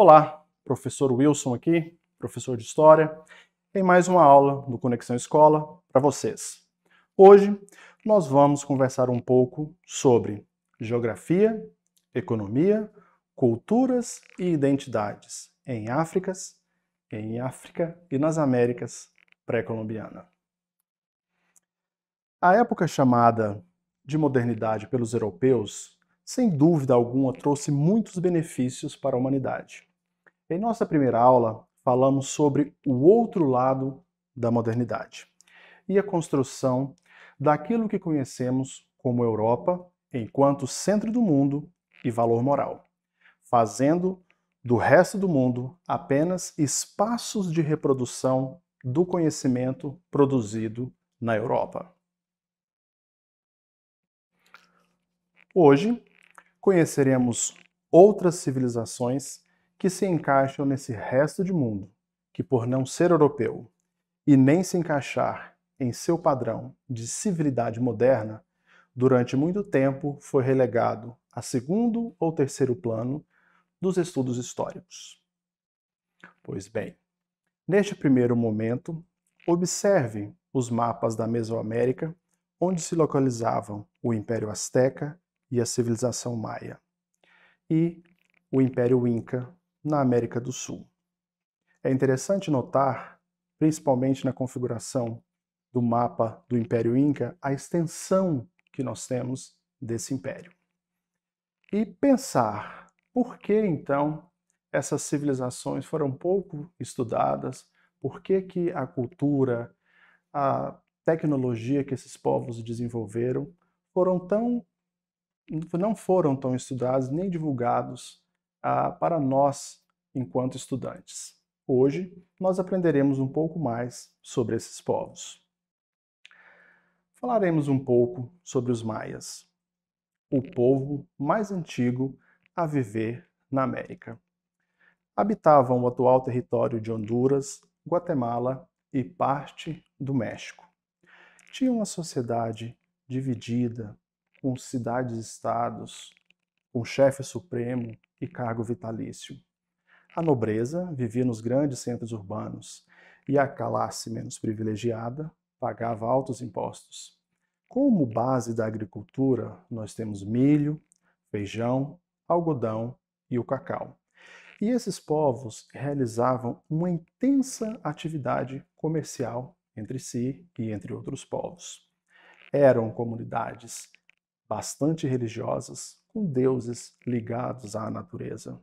Olá, professor Wilson aqui, professor de História, em mais uma aula do Conexão Escola para vocês. Hoje nós vamos conversar um pouco sobre geografia, economia, culturas e identidades em África e nas Américas pré-colombiana. A época chamada de modernidade pelos europeus, sem dúvida alguma, trouxe muitos benefícios para a humanidade. Em nossa primeira aula, falamos sobre o outro lado da modernidade e a construção daquilo que conhecemos como Europa enquanto centro do mundo e valor moral, fazendo do resto do mundo apenas espaços de reprodução do conhecimento produzido na Europa. Hoje, conheceremos outras civilizações que se encaixam nesse resto de mundo, que por não ser europeu e nem se encaixar em seu padrão de civilidade moderna, durante muito tempo foi relegado a segundo ou terceiro plano dos estudos históricos. Pois bem, neste primeiro momento, observe os mapas da Mesoamérica, onde se localizavam o Império Azteca e a civilização Maia, e o Império Inca na América do Sul. É interessante notar, principalmente na configuração do mapa do Império Inca, a extensão que nós temos desse império. E pensar por que então essas civilizações foram pouco estudadas, por que a cultura, a tecnologia que esses povos desenvolveram não foram tão estudados nem divulgados para nós enquanto estudantes. Hoje nós aprenderemos um pouco mais sobre esses povos. Falaremos um pouco sobre os maias, o povo mais antigo a viver na América. Habitavam o atual território de Honduras, Guatemala e parte do México. Tinham uma sociedade dividida, com cidades-estados, com chefe supremo e cargo vitalício. A nobreza vivia nos grandes centros urbanos e a classe menos privilegiada pagava altos impostos. Como base da agricultura, nós temos milho, feijão, algodão e o cacau. E esses povos realizavam uma intensa atividade comercial entre si e entre outros povos. Eram comunidades bastante religiosas, com deuses ligados à natureza.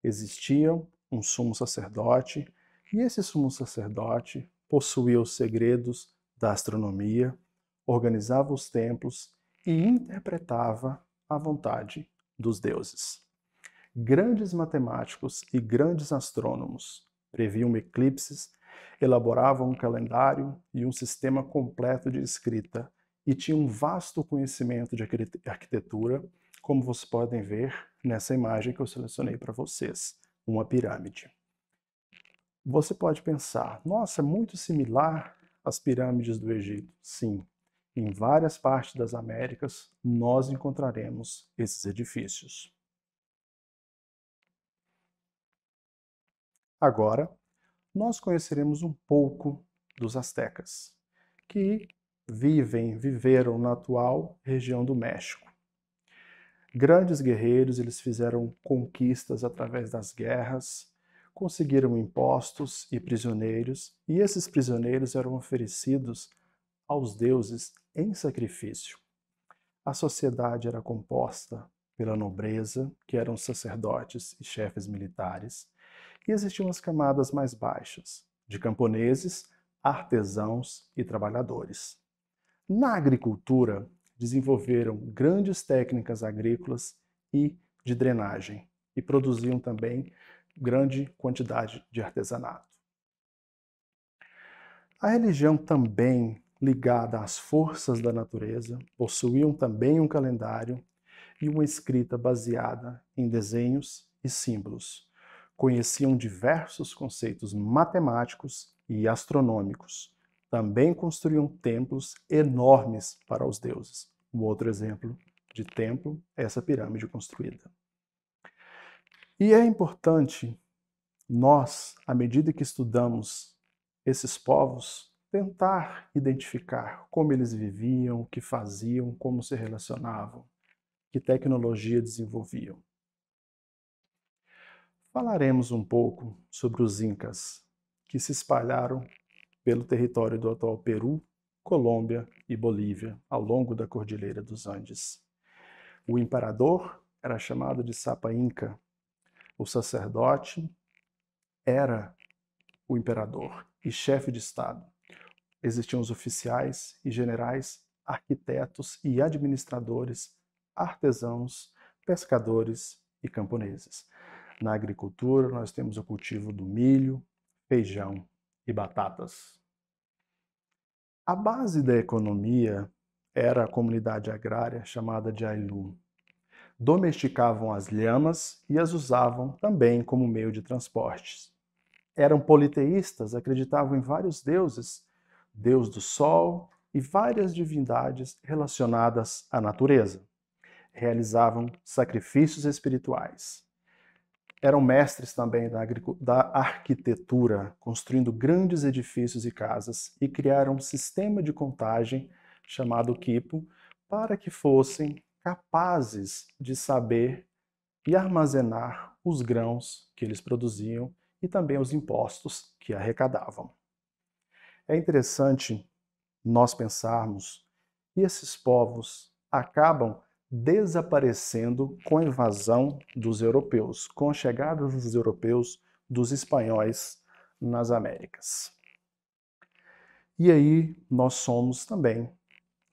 Existia um sumo sacerdote, e esse sumo sacerdote possuía os segredos da astronomia, organizava os templos e interpretava a vontade dos deuses. Grandes matemáticos e grandes astrônomos previam eclipses, elaboravam um calendário e um sistema completo de escrita e tinham um vasto conhecimento de arquitetura, como vocês podem ver nessa imagem que eu selecionei para vocês, uma pirâmide. Você pode pensar, nossa, é muito similar às pirâmides do Egito. Sim, em várias partes das Américas nós encontraremos esses edifícios. Agora, nós conheceremos um pouco dos astecas, que viveram na atual região do México. Grandes guerreiros, eles fizeram conquistas através das guerras, conseguiram impostos e prisioneiros, e esses prisioneiros eram oferecidos aos deuses em sacrifício. A sociedade era composta pela nobreza, que eram sacerdotes e chefes militares, e existiam as camadas mais baixas, de camponeses, artesãos e trabalhadores. Na agricultura, desenvolveram grandes técnicas agrícolas e de drenagem, e produziam também grande quantidade de artesanato. A religião também ligada às forças da natureza, possuíam também um calendário e uma escrita baseada em desenhos e símbolos. Conheciam diversos conceitos matemáticos e astronômicos. Também construíam templos enormes para os deuses. Um outro exemplo de templo é essa pirâmide construída. E é importante nós, à medida que estudamos esses povos, tentar identificar como eles viviam, o que faziam, como se relacionavam, que tecnologia desenvolviam. Falaremos um pouco sobre os Incas, que se espalharam pelo território do atual Peru, Colômbia e Bolívia, ao longo da Cordilheira dos Andes. O imperador era chamado de Sapa Inca. O sacerdote era o imperador e chefe de Estado. Existiam os oficiais e generais, arquitetos e administradores, artesãos, pescadores e camponeses. Na agricultura, nós temos o cultivo do milho, feijão e batatas. A base da economia era a comunidade agrária chamada de Ayllu. Domesticavam as lhamas e as usavam também como meio de transportes. Eram politeístas, acreditavam em vários deuses, Deus do Sol e várias divindades relacionadas à natureza. Realizavam sacrifícios espirituais. Eram mestres também da arquitetura, construindo grandes edifícios e casas, e criaram um sistema de contagem chamado quipu, para que fossem capazes de saber e armazenar os grãos que eles produziam e também os impostos que arrecadavam. É interessante nós pensarmos que esses povos acabam desaparecendo com a invasão dos europeus, com a chegada dos europeus, dos espanhóis nas Américas. E aí nós somos também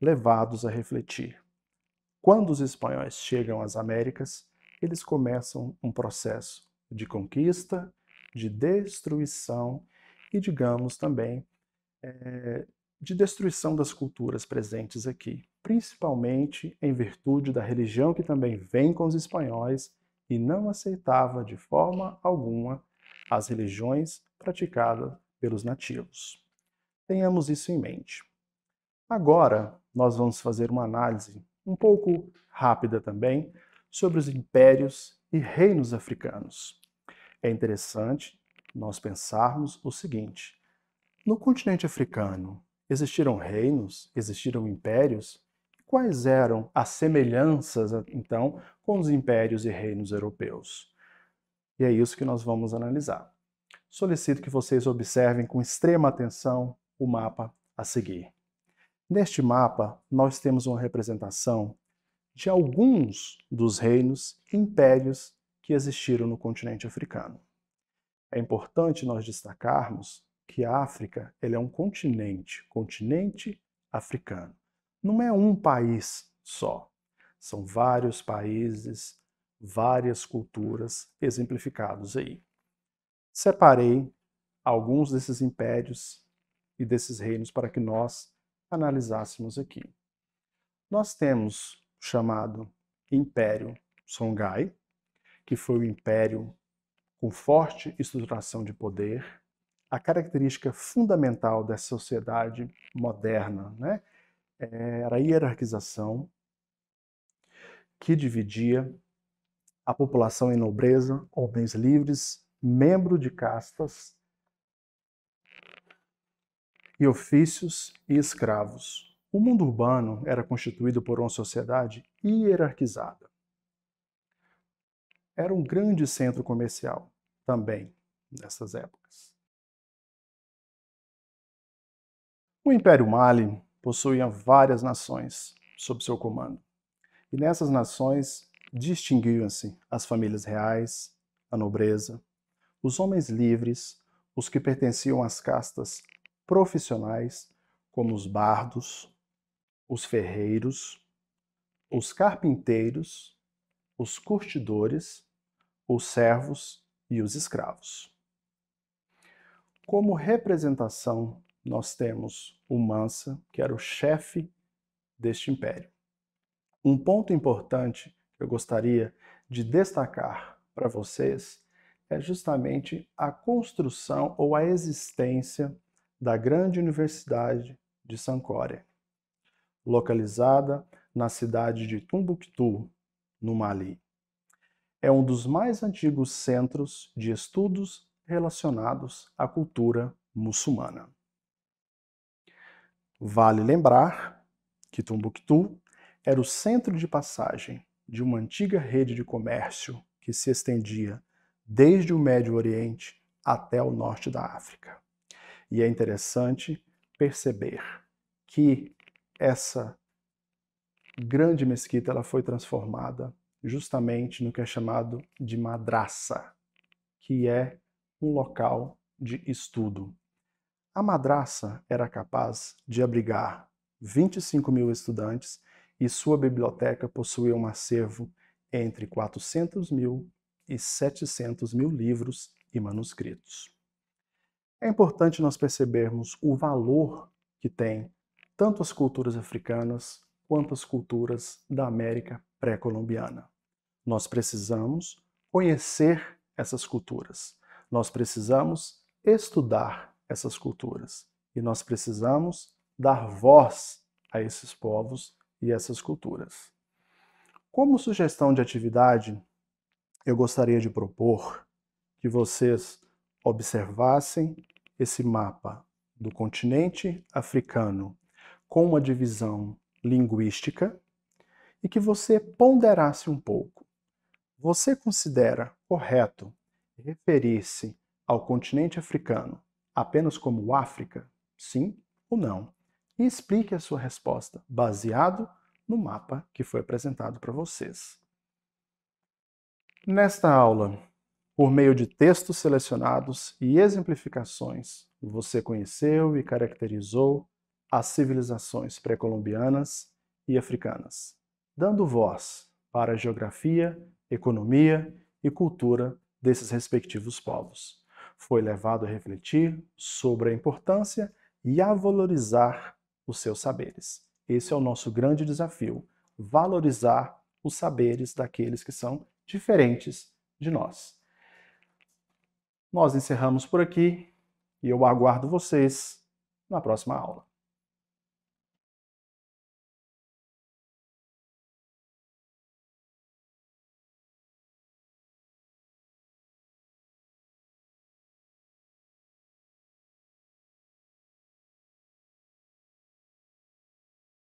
levados a refletir. Quando os espanhóis chegam às Américas, eles começam um processo de conquista, de destruição e, digamos, também de destruição das culturas presentes aqui, principalmente em virtude da religião que também vem com os espanhóis e não aceitava de forma alguma as religiões praticadas pelos nativos. Tenhamos isso em mente. Agora, nós vamos fazer uma análise um pouco rápida também sobre os impérios e reinos africanos. É interessante nós pensarmos o seguinte: no continente africano, existiram reinos, existiram impérios? Quais eram as semelhanças, então, com os impérios e reinos europeus? E é isso que nós vamos analisar. Solicito que vocês observem com extrema atenção o mapa a seguir. Neste mapa, nós temos uma representação de alguns dos reinos e impérios que existiram no continente africano. É importante nós destacarmos que a África é um continente africano. Não é um país só. São vários países, várias culturas exemplificados aí. Separei alguns desses impérios e desses reinos para que nós analisássemos aqui. Nós temos o chamado Império Songhai, que foi o império com forte estruturação de poder. A característica fundamental dessa sociedade moderna, né, era a hierarquização, que dividia a população em nobreza, homens livres, membros de castas e ofícios e escravos. O mundo urbano era constituído por uma sociedade hierarquizada. Era um grande centro comercial também nessas épocas. O Império Mali possuía várias nações sob seu comando. E nessas nações distinguiam-se as famílias reais, a nobreza, os homens livres, os que pertenciam às castas profissionais, como os bardos, os ferreiros, os carpinteiros, os curtidores, os servos e os escravos. Como representação, nós temos o Mansa, que era o chefe deste império. Um ponto importante que eu gostaria de destacar para vocês é justamente a construção ou a existência da grande Universidade de Sankore, localizada na cidade de Tombuctu, no Mali. É um dos mais antigos centros de estudos relacionados à cultura muçulmana. Vale lembrar que Tombuctu era o centro de passagem de uma antiga rede de comércio que se estendia desde o Médio Oriente até o norte da África. E é interessante perceber que essa grande mesquita ela foi transformada justamente no que é chamado de madraça, que é um local de estudo. A madraça era capaz de abrigar 25 mil estudantes e sua biblioteca possuía um acervo entre 400 mil e 700 mil livros e manuscritos. É importante nós percebermos o valor que tem tanto as culturas africanas quanto as culturas da América pré-colombiana. Nós precisamos conhecer essas culturas. Nós precisamos estudar essas culturas. E nós precisamos dar voz a esses povos e essas culturas. Como sugestão de atividade, eu gostaria de propor que vocês observassem esse mapa do continente africano com uma divisão linguística e que você ponderasse um pouco. Você considera correto referir-se ao continente africano apenas como África? Sim ou não? E explique a sua resposta baseado no mapa que foi apresentado para vocês. Nesta aula, por meio de textos selecionados e exemplificações, você conheceu e caracterizou as civilizações pré-colombianas e africanas, dando voz para a geografia, economia e cultura desses respectivos povos. Foi levado a refletir sobre a importância e a valorizar os seus saberes. Esse é o nosso grande desafio, valorizar os saberes daqueles que são diferentes de nós. Nós encerramos por aqui e eu aguardo vocês na próxima aula.